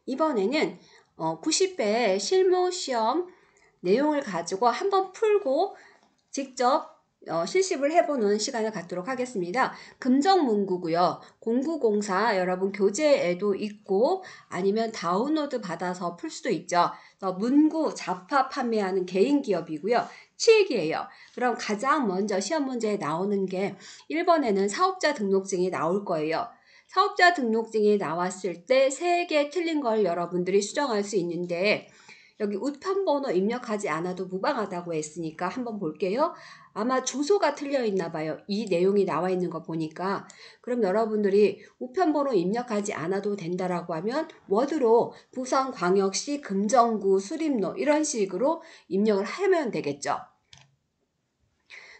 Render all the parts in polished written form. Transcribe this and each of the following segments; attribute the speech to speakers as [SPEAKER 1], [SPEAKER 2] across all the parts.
[SPEAKER 1] 이번에는 90회 실무 시험 내용을 가지고 한번 풀고 직접 실습을 해보는 시간을 갖도록 하겠습니다. 금정문구고요. 공구공사 여러분 교재에도 있고 아니면 다운로드 받아서 풀 수도 있죠. 문구 잡화 판매하는 개인 기업이고요. 7기예요. 그럼 가장 먼저 시험 문제에 나오는 게 1번에는 사업자 등록증이 나올 거예요. 사업자 등록증이 나왔을 때 3개 틀린 걸 여러분들이 수정할 수 있는데 여기 우편번호 입력하지 않아도 무방하다고 했으니까 한번 볼게요. 아마 주소가 틀려 있나 봐요. 이 내용이 나와 있는 거 보니까. 그럼 여러분들이 우편번호 입력하지 않아도 된다라고 하면 워드로 부산광역시 금정구 수림로 이런 식으로 입력을 하면 되겠죠.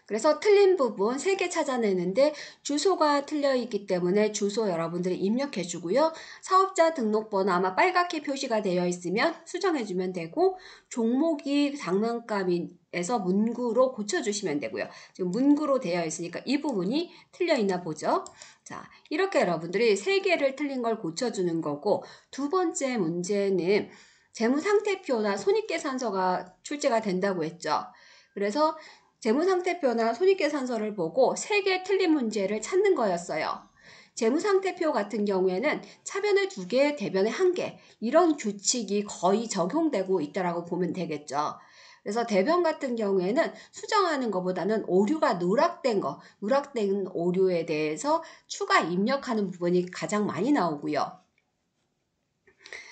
[SPEAKER 1] 그래서 틀린 부분 3개 찾아내는데 주소가 틀려 있기 때문에 주소 여러분들이 입력해 주고요. 사업자 등록번호 아마 빨갛게 표시가 되어 있으면 수정해 주면 되고 종목이 장난감에서 문구로 고쳐주시면 되고요. 지금 문구로 되어 있으니까 이 부분이 틀려 있나 보죠. 자, 이렇게 여러분들이 3개를 틀린 걸 고쳐주는 거고 두 번째 문제는 재무상태표나 손익계산서가 출제가 된다고 했죠. 그래서 재무상태표나 손익계산서를 보고 3개 틀린 문제를 찾는 거였어요. 재무상태표 같은 경우에는 차변에 2개, 대변에 1개 이런 규칙이 거의 적용되고 있다고 보면 되겠죠. 그래서 대변 같은 경우에는 수정하는 것보다는 오류가 누락된 오류에 대해서 추가 입력하는 부분이 가장 많이 나오고요.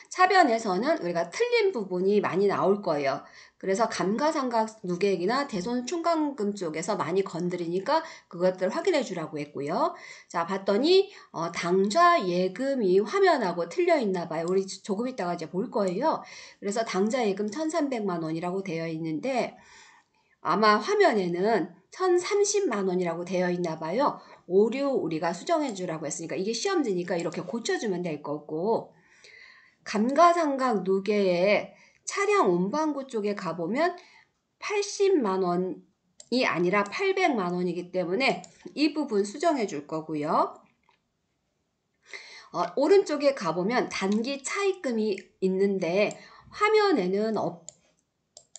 [SPEAKER 1] 차변에서는 우리가 틀린 부분이 많이 나올 거예요. 그래서 감가상각 누계액이나 대손 충당금 쪽에서 많이 건드리니까 그것들 확인해 주라고 했고요. 자, 봤더니 당좌 예금이 화면하고 틀려 있나 봐요. 우리 조금 있다가 이제 볼 거예요. 그래서 당좌 예금 1,300만 원이라고 되어 있는데 아마 화면에는 1,030만 원이라고 되어 있나 봐요. 오류 우리가 수정해 주라고 했으니까 이게 시험지니까 이렇게 고쳐주면 될 거고 감가상각 누계에 차량 운반구 쪽에 가보면 80만 원이 아니라 800만 원이기 때문에 이 부분 수정해 줄 거고요. 오른쪽에 가보면 단기 차입금이 있는데 화면에는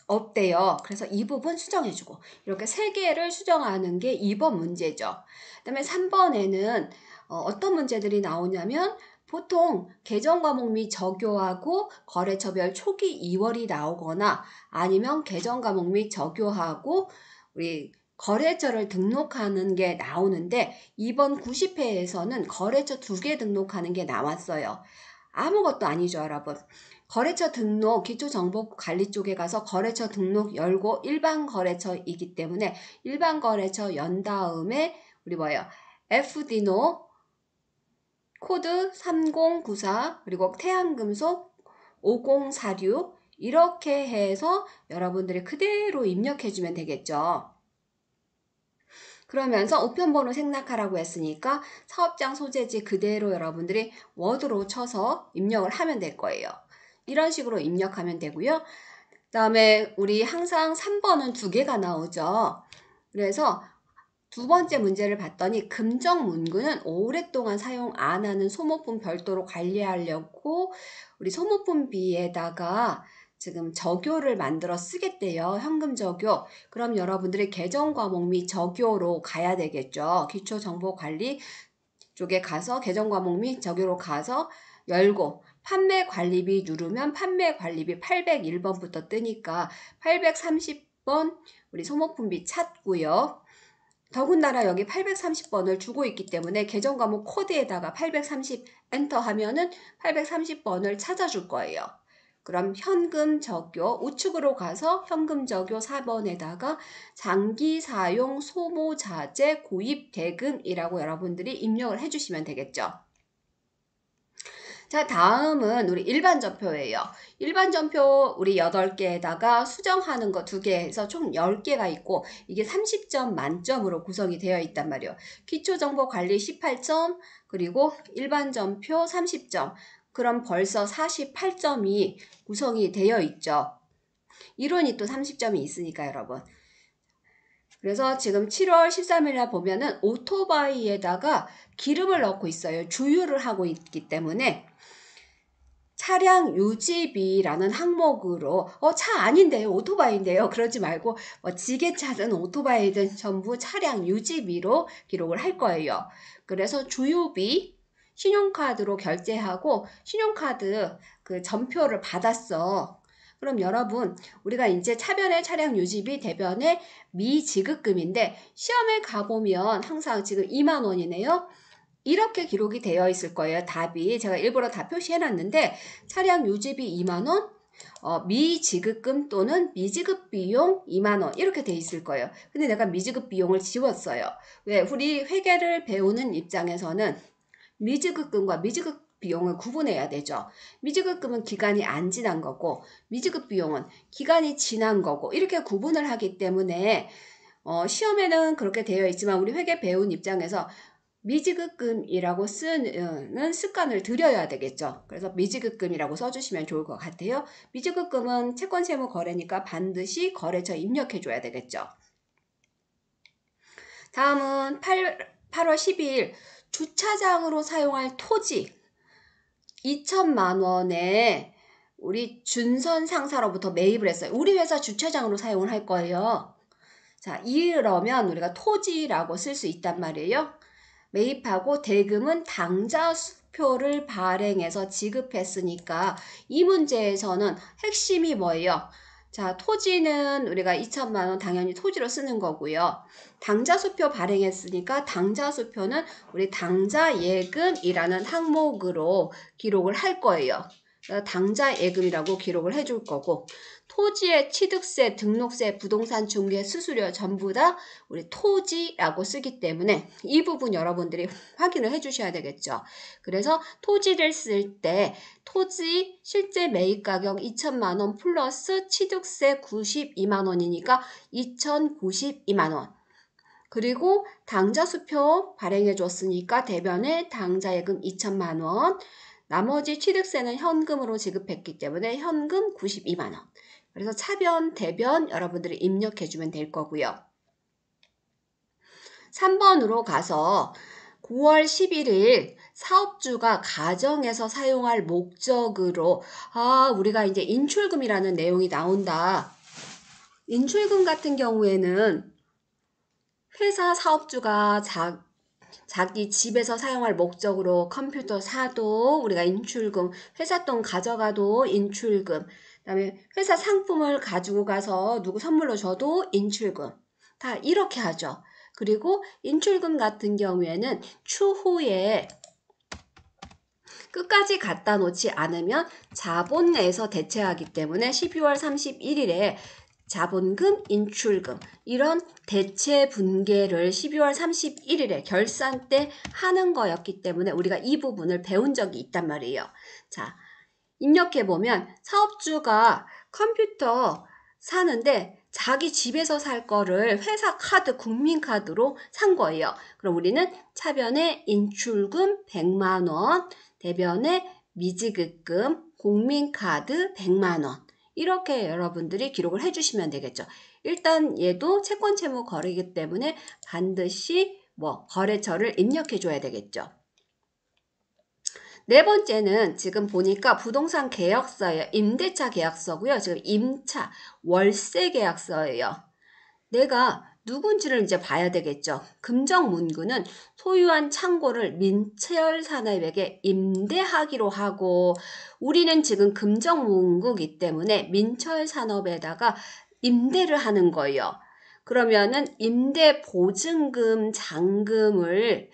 [SPEAKER 1] 없대요. 그래서 이 부분 수정해주고 이렇게 3개를 수정하는 게 2번 문제죠. 그 다음에 3번에는 어떤 문제들이 나오냐면 보통 계정 과목 및 적용하고 거래처별 초기 2월이 나오거나 아니면 계정 과목 및 적용하고 우리 거래처를 등록하는 게 나오는데 이번 90회에서는 거래처 2개 등록하는 게 나왔어요. 아무것도 아니죠, 여러분. 거래처 등록 기초정보관리 쪽에 가서 거래처 등록 열고 일반 거래처이기 때문에 일반 거래처 연 다음에 우리 뭐예요? FD노 코드 3094 그리고 태양금속 5046 이렇게 해서 여러분들이 그대로 입력해주면 되겠죠. 그러면서 우편번호 생략하라고 했으니까 사업장 소재지 그대로 여러분들이 워드로 쳐서 입력을 하면 될 거예요. 이런 식으로 입력하면 되고요. 그 다음에 우리 항상 3번은 2개가 나오죠. 그래서 두 번째 문제를 봤더니 금정문구는 오랫동안 사용 안 하는 소모품 별도로 관리하려고 우리 소모품비에다가 지금 적요를 만들어 쓰겠대요. 현금 적요. 그럼 여러분들이 계정 과목 및 적요로 가야 되겠죠. 기초정보관리 쪽에 가서 계정 과목 및 적요로 가서 열고 판매 관리비 누르면 판매 관리비 801번부터 뜨니까 830번 우리 소모품비 찾고요. 더군다나 여기 830번을 주고 있기 때문에 계정 과목 코드에다가 830 엔터 하면은 830번을 찾아줄 거예요. 그럼 현금 적요 우측으로 가서 현금 적요 4번에다가 장기 사용 소모 자재 구입 대금이라고 여러분들이 입력을 해주시면 되겠죠. 자, 다음은 우리 일반 전표예요. 일반 전표 우리 8개에다가 수정하는 거 2개 해서 총 10개가 있고 이게 30점 만점으로 구성이 되어 있단 말이에요. 기초정보관리 18점 그리고 일반 전표 30점. 그럼 벌써 48점이 구성이 되어 있죠. 이론이 또 30점이 있으니까 여러분. 그래서 지금 7월 13일날 보면은 오토바이에다가 기름을 넣고 있어요. 주유를 하고 있기 때문에 차량 유지비라는 항목으로 차 아닌데요, 오토바이인데요, 그러지 말고 지게차든 오토바이든 전부 차량 유지비로 기록을 할 거예요. 그래서 주유비 신용카드로 결제하고 신용카드 그 전표를 받았어. 그럼 여러분, 우리가 이제 차변의 차량 유지비, 대변의 미지급금인데 시험에 가보면 항상 지금 2만 원이네요. 이렇게 기록이 되어 있을 거예요. 답이 제가 일부러 다 표시해놨는데 차량 유지비 2만원, 미지급금 또는 미지급 비용 2만원 이렇게 돼 있을 거예요. 근데 내가 미지급 비용을 지웠어요. 왜? 우리 회계를 배우는 입장에서는 미지급금과 미지급 비용을 구분해야 되죠. 미지급금은 기간이 안 지난 거고 미지급 비용은 기간이 지난 거고 이렇게 구분을 하기 때문에 시험에는 그렇게 되어 있지만 우리 회계 배운 입장에서 미지급금이라고 쓰는 습관을 들여야 되겠죠. 그래서 미지급금이라고 써주시면 좋을 것 같아요. 미지급금은 채권 세무 거래니까 반드시 거래처에 입력해 줘야 되겠죠. 다음은 8월 12일 주차장으로 사용할 토지 2천만 원에 우리 준선 상사로부터 매입을 했어요. 우리 회사 주차장으로 사용을 할 거예요. 자, 이러면 우리가 토지라고 쓸 수 있단 말이에요. 매입하고 대금은 당좌 수표를 발행해서 지급했으니까 이 문제에서는 핵심이 뭐예요? 자, 토지는 우리가 2천만 원 당연히 토지로 쓰는 거고요. 당좌 수표 발행했으니까 당좌 수표는 우리 당좌 예금이라는 항목으로 기록을 할 거예요. 당좌 예금이라고 기록을 해줄 거고 토지의 취득세, 등록세, 부동산 중개, 수수료 전부 다 우리 토지라고 쓰기 때문에 이 부분 여러분들이 확인을 해주셔야 되겠죠. 그래서 토지를 쓸 때 토지 실제 매입 가격 2천만 원 플러스 취득세 92만 원이니까 2,092만 원. 그리고 당좌수표 발행해 줬으니까 대변에 당좌예금 2천만 원. 나머지 취득세는 현금으로 지급했기 때문에 현금 92만 원. 그래서 차변, 대변 여러분들이 입력해주면 될 거고요. 3번으로 가서 9월 11일 사업주가 가정에서 사용할 목적으로 우리가 이제 인출금이라는 내용이 나온다. 인출금 같은 경우에는 회사 사업주가 자기 집에서 사용할 목적으로 컴퓨터 사도 우리가 인출금, 회사 돈 가져가도 인출금, 그다음에 회사 상품을 가지고 가서 누구 선물로 줘도 인출금. 다 이렇게 하죠. 그리고 인출금 같은 경우에는 추후에 끝까지 갖다 놓지 않으면 자본 내에서 대체하기 때문에 12월 31일에 자본금, 인출금 이런 대체 분계를 12월 31일에 결산 때 하는 거였기 때문에 우리가 이 부분을 배운 적이 있단 말이에요. 자, 입력해보면 사업주가 컴퓨터 사는데 자기 집에서 살 거를 회사 카드, 국민카드로 산 거예요. 그럼 우리는 차변에 인출금 100만 원, 대변에 미지급금, 국민카드 100만 원 이렇게 여러분들이 기록을 해주시면 되겠죠. 일단 얘도 채권 채무 거래이기 때문에 반드시 거래처를 입력해 줘야 되겠죠. 네 번째는 지금 보니까 부동산 계약서예요. 임대차 계약서고요. 지금 임차, 월세 계약서예요. 내가 누군지를 이제 봐야 되겠죠. 금정문구는 소유한 창고를 민철산업에게 임대하기로 하고 우리는 지금 금정문구이기 때문에 민철산업에다가 임대를 하는 거예요. 그러면은 임대보증금 잔금을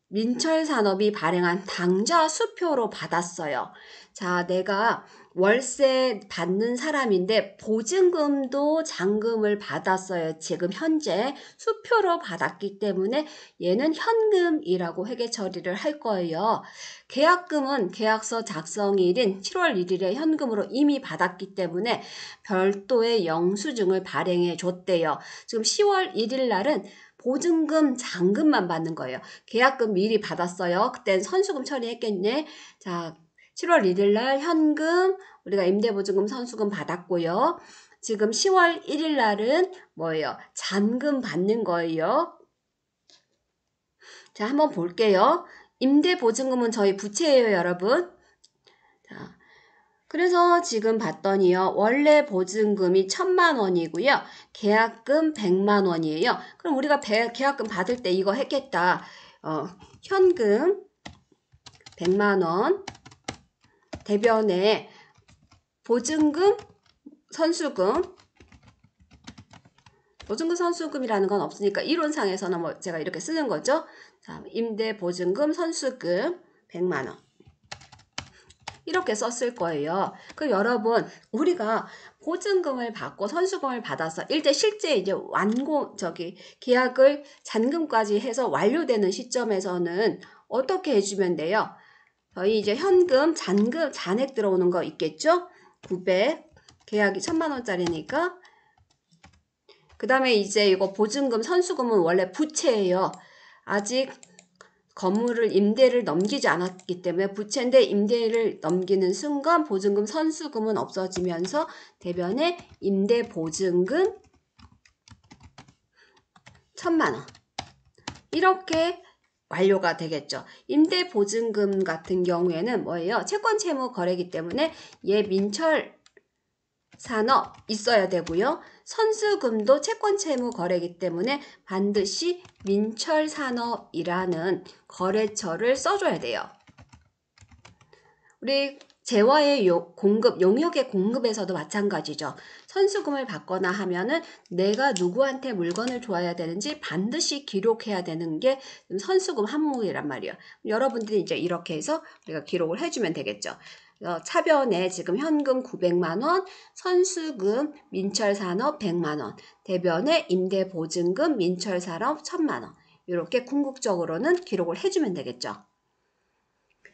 [SPEAKER 1] 민철산업이 발행한 당좌 수표로 받았어요. 자, 내가 월세 받는 사람인데 보증금도 잔금을 받았어요. 지금 현재 수표로 받았기 때문에 얘는 현금이라고 회계 처리를 할 거예요. 계약금은 계약서 작성일인 7월 1일에 현금으로 이미 받았기 때문에 별도의 영수증을 발행해 줬대요. 지금 10월 1일 날은 보증금, 잔금만 받는 거예요. 계약금 미리 받았어요. 그땐 선수금 처리했겠네. 자, 7월 1일 날 현금, 우리가 임대보증금, 선수금 받았고요. 지금 10월 1일 날은 뭐예요? 잔금 받는 거예요. 자, 한번 볼게요. 임대보증금은 저희 부채예요, 여러분. 자, 그래서 지금 봤더니요. 원래 보증금이 1,000만 원이고요. 계약금 100만 원이에요. 그럼 우리가 계약금 받을 때 이거 했겠다. 현금 100만 원 대변에 보증금 선수금이라는 건 없으니까 이론상에서는 뭐 제가 이렇게 쓰는 거죠. 자, 임대 보증금 선수금 100만 원. 이렇게 썼을 거예요. 그럼 여러분, 우리가 보증금을 받고 선수금을 받아서 실제 이제 계약을 잔금까지 해서 완료되는 시점에서는 어떻게 해주면 돼요? 저희 이제 현금, 잔액 들어오는 거 있겠죠? 900, 계약이 1,000만 원짜리니까. 그 다음에 이제 이거 보증금, 선수금은 원래 부채예요. 아직 건물을 임대를 넘기지 않았기 때문에 부채인데 임대를 넘기는 순간 보증금, 선수금은 없어지면서 대변에 임대 보증금 1,000만 원. 이렇게 완료가 되겠죠. 임대 보증금 같은 경우에는 뭐예요? 채권 채무 거래이기 때문에 민철 산업 있어야 되고요. 선수금도 채권 채무 거래이기 때문에 반드시 민철 산업이라는 거래처를 써줘야 돼요. 우리 재화의 용역의 공급에서도 마찬가지죠. 선수금을 받거나 하면은 내가 누구한테 물건을 줘야 되는지 반드시 기록해야 되는 게 선수금 항목이란 말이에요. 여러분들이 이제 이렇게 해서 우리가 기록을 해주면 되겠죠. 차변에 지금 현금 900만 원, 선수금 민철산업 100만 원, 대변에 임대보증금 민철산업 1,000만 원. 이렇게 궁극적으로는 기록을 해주면 되겠죠.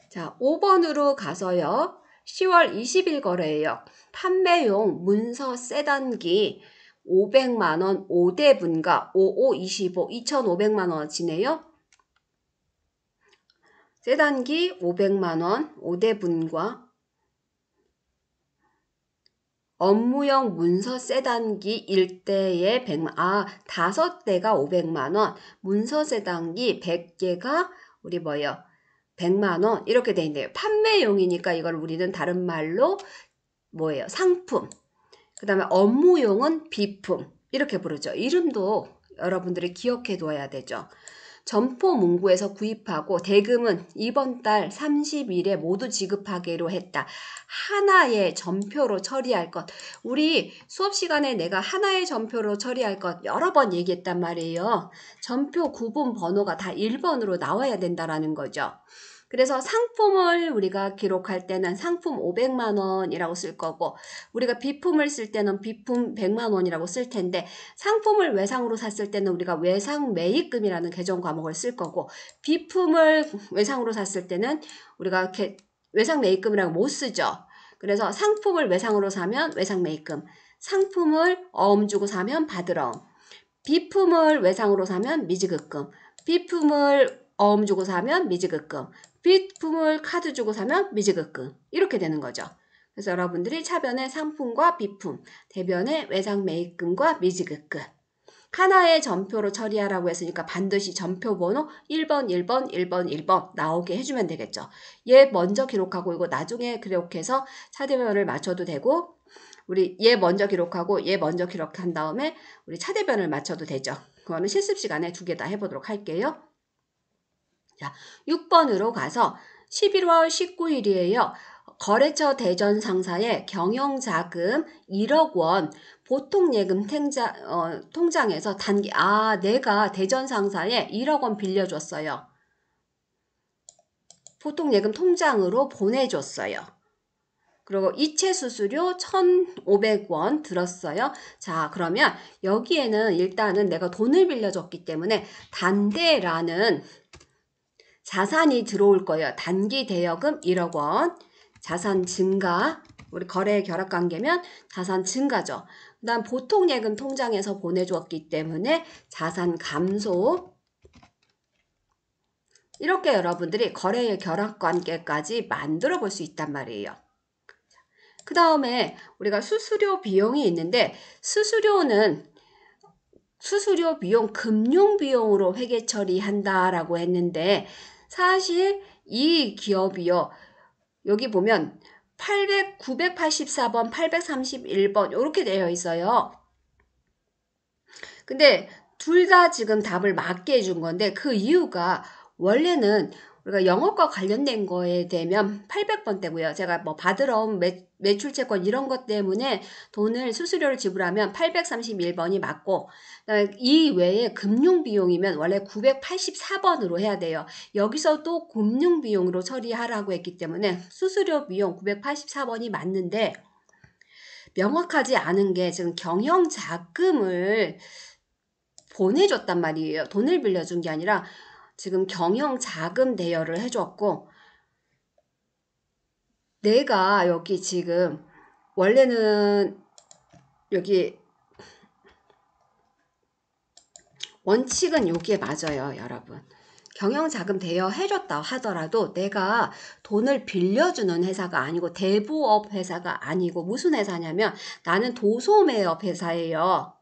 [SPEAKER 1] 자, 5번으로 가서요. 10월 20일 거래예요. 판매용 문서 세단기 500만 원 5대 분가 5525 2,500만 원어치네요. 세단기 500만 원 5대 분과 업무용 문서 세단기 1대에 100만, 5대가 500만 원, 문서 세단기 100개가 우리 100만 원 이렇게 돼 있네요. 판매용이니까 이걸 우리는 다른 말로 상품. 그 다음에 업무용은 비품 이렇게 부르죠. 이름도 여러분들이 기억해 둬야 되죠. 점포 문구에서 구입하고 대금은 이번 달 30일에 모두 지급하기로 했다. 하나의 전표로 처리할 것. 우리 수업 시간에 내가 하나의 전표로 처리할 것 여러 번 얘기했단 말이에요. 전표 구분 번호가 다 1번으로 나와야 된다라는 거죠. 그래서 상품을 우리가 기록할 때는 상품 500만 원이라고 쓸 거고 우리가 비품을 쓸 때는 비품 100만 원이라고 쓸 텐데 상품을 외상으로 샀을 때는 우리가 외상 매입금이라는 계정 과목을 쓸 거고 비품을 외상으로 샀을 때는 우리가 외상 매입금이라고 못 쓰죠. 그래서 상품을 외상으로 사면 외상 매입금, 상품을 어음 주고 사면 받으러움, 비품을 외상으로 사면 미지급금, 비품을 어음 주고 사면 미지급금, 비품을 카드 주고 사면 미지급금 이렇게 되는 거죠. 그래서 여러분들이 차변에 상품과 비품, 대변에 외상 매입금과 미지급금 하나의 전표로 처리하라고 했으니까 반드시 전표 번호 1번, 1번, 1번, 1번 나오게 해주면 되겠죠. 얘 먼저 기록하고 이거 나중에 기록해서 차대변을 맞춰도 되고 우리 얘 먼저 기록하고 얘 먼저 기록한 다음에 우리 차대변을 맞춰도 되죠. 그거는 실습 시간에 2개 다 해보도록 할게요. 자, 6번으로 가서 11월 19일이에요. 거래처 대전 상사의 경영자금 1억 원 보통예금 통장에서 내가 대전 상사에 1억 원 빌려줬어요. 보통예금 통장으로 보내줬어요. 그리고 이체 수수료 1,500원 들었어요. 자, 그러면 여기에는 일단은 내가 돈을 빌려줬기 때문에 단대라는 자산이 들어올 거예요. 단기 대여금 1억 원, 자산 증가, 우리 거래 결합 관계면 자산 증가죠. 그 다음 보통예금 통장에서 보내주었기 때문에 자산 감소. 이렇게 여러분들이 거래의 결합 관계까지 만들어 볼 수 있단 말이에요. 그 다음에 우리가 수수료 비용이 있는데 수수료 비용 금융 비용으로 회계 처리한다라고 했는데 사실 이 기업이요. 여기 보면 984번, 831번 이렇게 되어 있어요. 근데 둘 다 지금 답을 맞게 해준 건데 그 이유가 원래는 우리가 영업과 관련된 거에 되면 800번대고요. 제가 뭐 받으러 온 매출채권 이런 것 때문에 돈을 수수료를 지불하면 831번이 맞고 이 외에 금융비용이면 원래 984번으로 해야 돼요. 여기서도 금융비용으로 처리하라고 했기 때문에 수수료 비용 984번이 맞는데 명확하지 않은 게 지금 경영자금을 보내줬단 말이에요. 돈을 빌려준 게 아니라 지금 경영자금 대여를 해줬고 내가 여기 지금 원래는 여기 원칙은 여기에 맞아요, 여러분. 경영자금 대여해줬다 하더라도 내가 돈을 빌려주는 회사가 아니고 대부업 회사가 아니고 무슨 회사냐면 나는 도소매업 회사예요.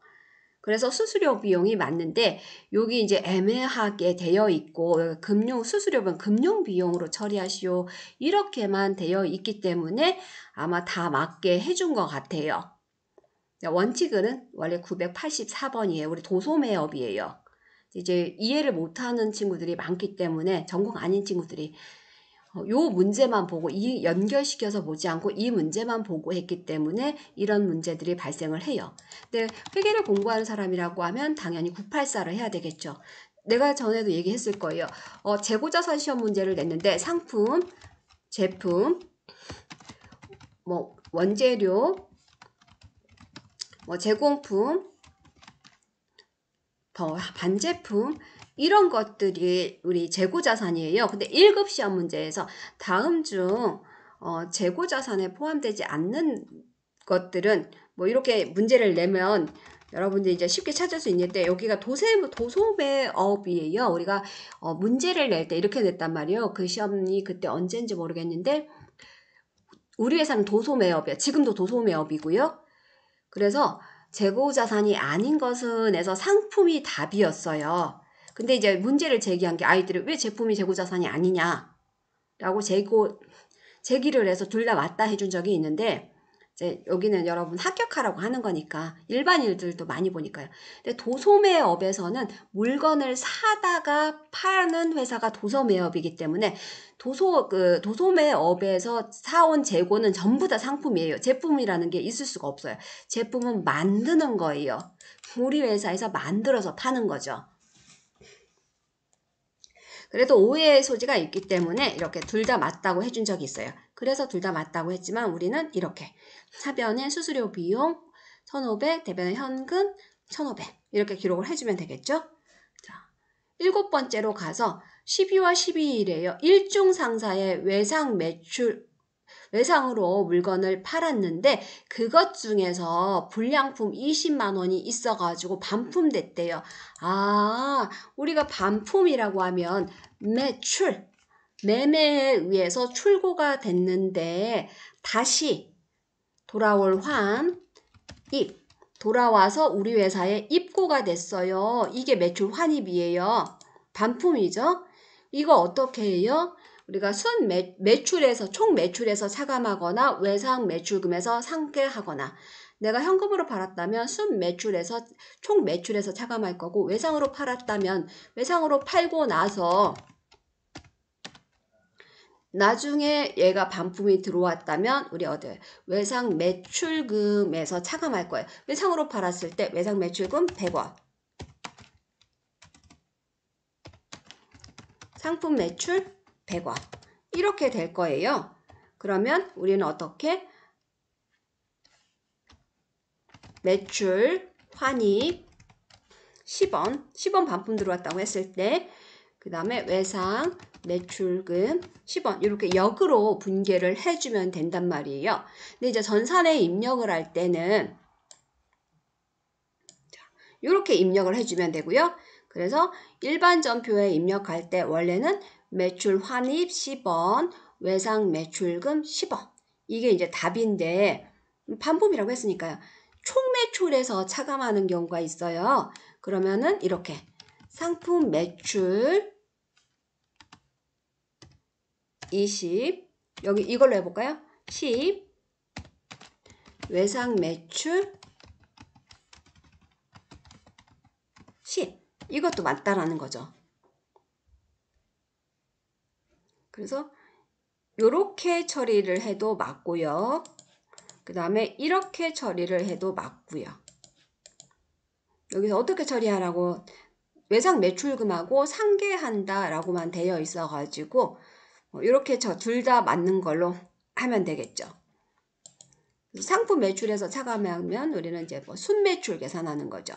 [SPEAKER 1] 그래서 수수료 비용이 맞는데 여기 이제 애매하게 되어 있고 금융 수수료는 금융 비용으로 처리하시오 이렇게만 되어 있기 때문에 아마 다 맞게 해준 것 같아요. 원칙은 원래 984번이에요. 우리 도소매업이에요. 이제 이해를 못하는 친구들이 많기 때문에 전공 아닌 친구들이 요 문제만 보고 이 연결시켜서 보지 않고 이 문제만 보고 했기 때문에 이런 문제들이 발생을 해요. 근데 회계를 공부하는 사람이라고 하면 당연히 984를 해야 되겠죠. 내가 전에도 얘기했을 거예요. 재고자산 시험 문제를 냈는데 상품, 제품, 뭐 원재료, 뭐 제공품, 더 반제품 이런 것들이 우리 재고자산이에요. 근데 1급 시험 문제에서 다음 중 재고자산에 포함되지 않는 것들은 뭐 이렇게 문제를 내면 여러분들이 이제 쉽게 찾을 수 있는데 여기가 도소매업이에요. 우리가 문제를 낼 때 이렇게 냈단 말이에요. 그 시험이 그때 언제인지 모르겠는데 우리 회사는 도소매업이야. 지금도 도소매업이고요. 그래서 재고자산이 아닌 것은 에서 상품이 답이었어요. 근데 이제 문제를 제기한 게 아이들이 왜 제품이 재고자산이 아니냐 라고 제기를 해서 둘 다 맞다 해준 적이 있는데 이제 여기는 여러분 합격하라고 하는 거니까 일반인들도 많이 보니까요. 근데 도소매업에서는 물건을 사다가 파는 회사가 도소매업이기 때문에 도소매업에서 사온 재고는 전부 다 상품이에요. 제품이라는 게 있을 수가 없어요. 제품은 만드는 거예요. 우리 회사에서 만들어서 파는 거죠. 그래도 오해의 소지가 있기 때문에 이렇게 둘 다 맞다고 해준 적이 있어요. 그래서 둘 다 맞다고 했지만 우리는 이렇게 사변의 수수료 비용 1,500, 대변의 현금 1,500 이렇게 기록을 해주면 되겠죠. 자, 7번째로 가서 12월 12일에요. 일중 상사의 외상으로 물건을 팔았는데 그것 중에서 불량품 20만 원이 있어가지고 반품됐대요. 우리가 반품이라고 하면 매매에 의해서 출고가 됐는데 다시 돌아올 환입 돌아와서 우리 회사에 입고가 됐어요. 이게 매출 환입이에요. 반품이죠. 이거 어떻게 해요? 우리가 매출에서 총 매출에서 차감하거나 외상 매출금에서 상계하거나 내가 현금으로 팔았다면 순매출에서 총 매출에서 차감할 거고 외상으로 팔았다면 외상으로 팔고 나서 나중에 얘가 반품이 들어왔다면 우리 외상 매출금에서 차감할 거예요. 외상으로 팔았을 때 외상 매출금 100원. 상품 매출 100원. 이렇게 될 거예요. 그러면 우리는 어떻게? 매출 환입 10원 반품 들어왔다고 했을 때 그 다음에 외상 매출금 10원 이렇게 역으로 분계를 해주면 된단 말이에요. 근데 이제 전산에 입력을 할 때는 이렇게 입력을 해주면 되고요. 그래서 일반 전표에 입력할 때 원래는 매출 환입 10원, 외상 매출금 10원 이게 이제 답인데 반품이라고 했으니까요. 총 매출에서 차감하는 경우가 있어요. 그러면은 이렇게 상품 매출 20 여기 이걸로 해볼까요? 10 외상 매출 10 이것도 맞다라는 거죠. 그래서 이렇게 처리를 해도 맞고요. 그 다음에 이렇게 처리를 해도 맞고요. 여기서 어떻게 처리하라고 외상 매출금하고 상계한다 라고만 되어 있어 가지고 이렇게 둘 다 맞는 걸로 하면 되겠죠. 상품 매출에서 차감하면 우리는 이제 순매출 계산하는 거죠.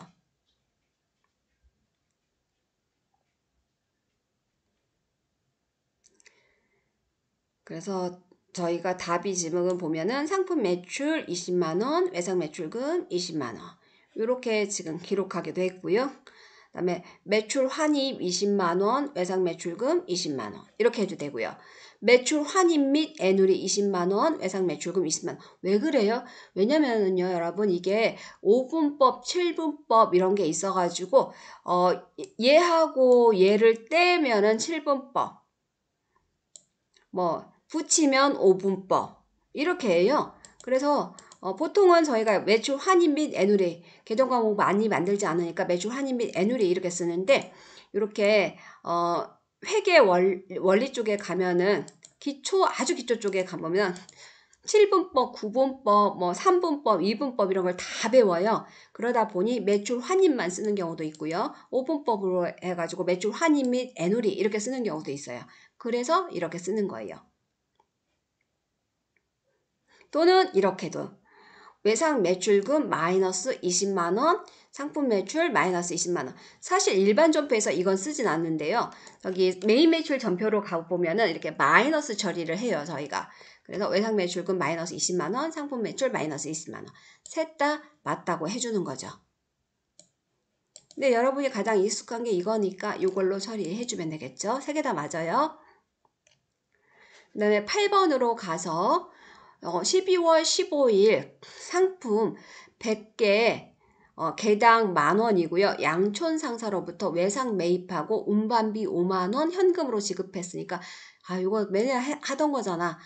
[SPEAKER 1] 그래서 저희가 답이 지금 보면은 상품 매출 20만원, 외상 매출금 20만원 이렇게 지금 기록하기도 했고요. 그 다음에 매출 환입 20만원, 외상 매출금 20만원 이렇게 해도 되고요. 매출 환입 및 애누리 20만원, 외상 매출금 20만원. 왜 그래요? 왜냐면은요, 여러분, 이게 5분법, 7분법 이런 게 있어가지고, 얘하고 얘를 떼면은 7분법, 붙이면 5분법, 이렇게 해요. 그래서, 보통은 저희가 매출 환입 및 애누리, 계정 과목 많이 만들지 않으니까 매출 환입 및 애누리 이렇게 쓰는데, 이렇게, 회계 원리 쪽에 가면은 아주 기초 쪽에 가보면 7분법, 9분법, 3분법, 2분법 이런 걸 다 배워요. 그러다 보니 매출 환입만 쓰는 경우도 있고요. 5분법으로 해가지고 매출 환입 및 애누리 이렇게 쓰는 경우도 있어요. 그래서 이렇게 쓰는 거예요. 또는 이렇게도 외상 매출금 마이너스 20만원, 상품 매출 마이너스 20만원. 사실 일반 점표에서 이건 쓰진 않는데요. 여기 메인 매출 점표로 가보면은 이렇게 마이너스 처리를 해요, 저희가. 그래서 외상 매출금 마이너스 20만원, 상품 매출 마이너스 20만원. 셋 다 맞다고 해주는 거죠. 근데 여러분이 가장 익숙한 게 이거니까 이걸로 처리해주면 되겠죠. 세 개 다 맞아요. 그 다음에 8번으로 가서 12월 15일 상품 100개 개당 만원이고요. 양촌 상사로부터 외상 매입하고 운반비 5만원 현금으로 지급했으니까 이거 매년 하던 거잖아.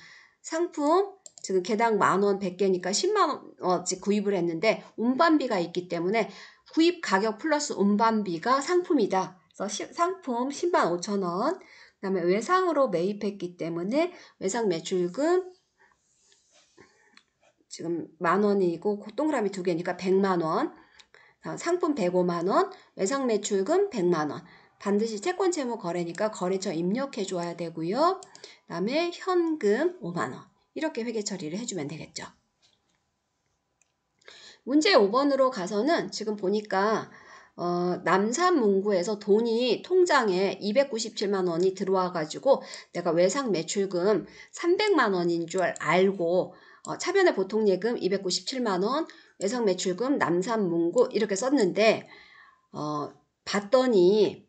[SPEAKER 1] 상품 지금 개당 만원 100개니까 10만원어치 구입을 했는데 운반비가 있기 때문에 구입 가격 플러스 운반비가 상품이다. 그래서 상품 10만 5천원 그 다음에 외상으로 매입했기 때문에 외상 매출금 지금 만원이고 동그라미 2개니까 100만원 상품 105만원 외상 매출금 100만원 반드시 채권 채무 거래니까 거래처 입력해 줘야 되고요. 그 다음에 현금 5만원 이렇게 회계 처리를 해주면 되겠죠. 문제 5번으로 가서는 지금 보니까 남산문구에서 돈이 통장에 297만원이 들어와가지고 내가 외상 매출금 300만원인 줄 알고 차변의 보통예금 297만원, 외상 매출금 남산문구 이렇게 썼는데 봤더니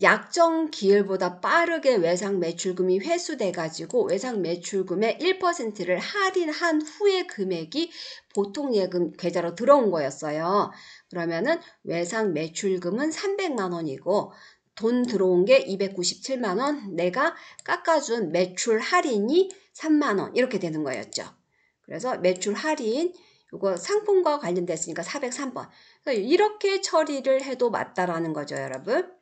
[SPEAKER 1] 약정 기일보다 빠르게 외상 매출금이 회수돼 가지고 외상 매출금의 1%를 할인한 후의 금액이 보통예금 계좌로 들어온 거였어요. 그러면은 외상 매출금은 300만 원이고 돈 들어온 게 297만 원, 내가 깎아준 매출 할인이 3만 원 이렇게 되는 거였죠. 그래서 매출 할인 이거 상품과 관련됐으니까 403번. 이렇게 처리를 해도 맞다라는 거죠, 여러분.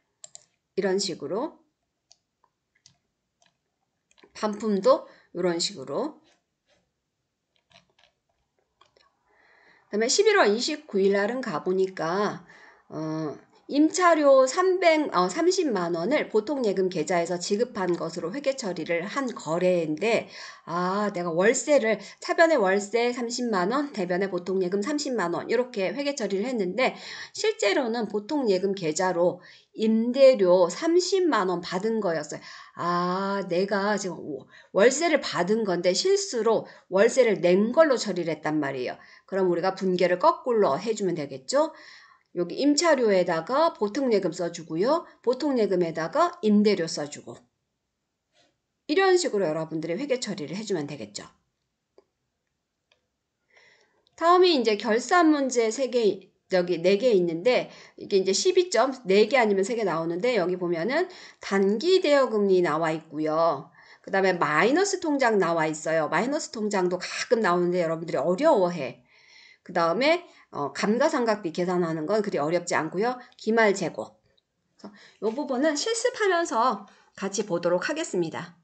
[SPEAKER 1] 이런 식으로 반품도 이런 식으로 그다음에 11월 29일 날은 가보니까 임차료 30만 원을 보통예금 계좌에서 지급한 것으로 회계 처리를 한 거래인데 내가 월세를 차변에 월세 30만 원, 대변에 보통예금 30만 원 이렇게 회계 처리를 했는데 실제로는 보통예금 계좌로 임대료 30만 원 받은 거였어요. 내가 지금 월세를 받은 건데 실수로 월세를 낸 걸로 처리를 했단 말이에요. 그럼 우리가 분계를 거꾸로 해주면 되겠죠? 여기 임차료에다가 보통예금 써주고요. 보통예금에다가 임대료 써주고 이런 식으로 여러분들이 회계 처리를 해주면 되겠죠. 다음이 이제 결산 문제 3개, 여기 4개 있는데 이게 이제 12점 4개 아니면 3개 나오는데 여기 보면은 단기 대여금리 나와 있고요. 그 다음에 마이너스 통장 나와 있어요. 마이너스 통장도 가끔 나오는데 여러분들이 어려워해. 그 다음에 감가상각비 계산하는 건 그리 어렵지 않고요. 기말 재고. 이 부분은 실습하면서 같이 보도록 하겠습니다.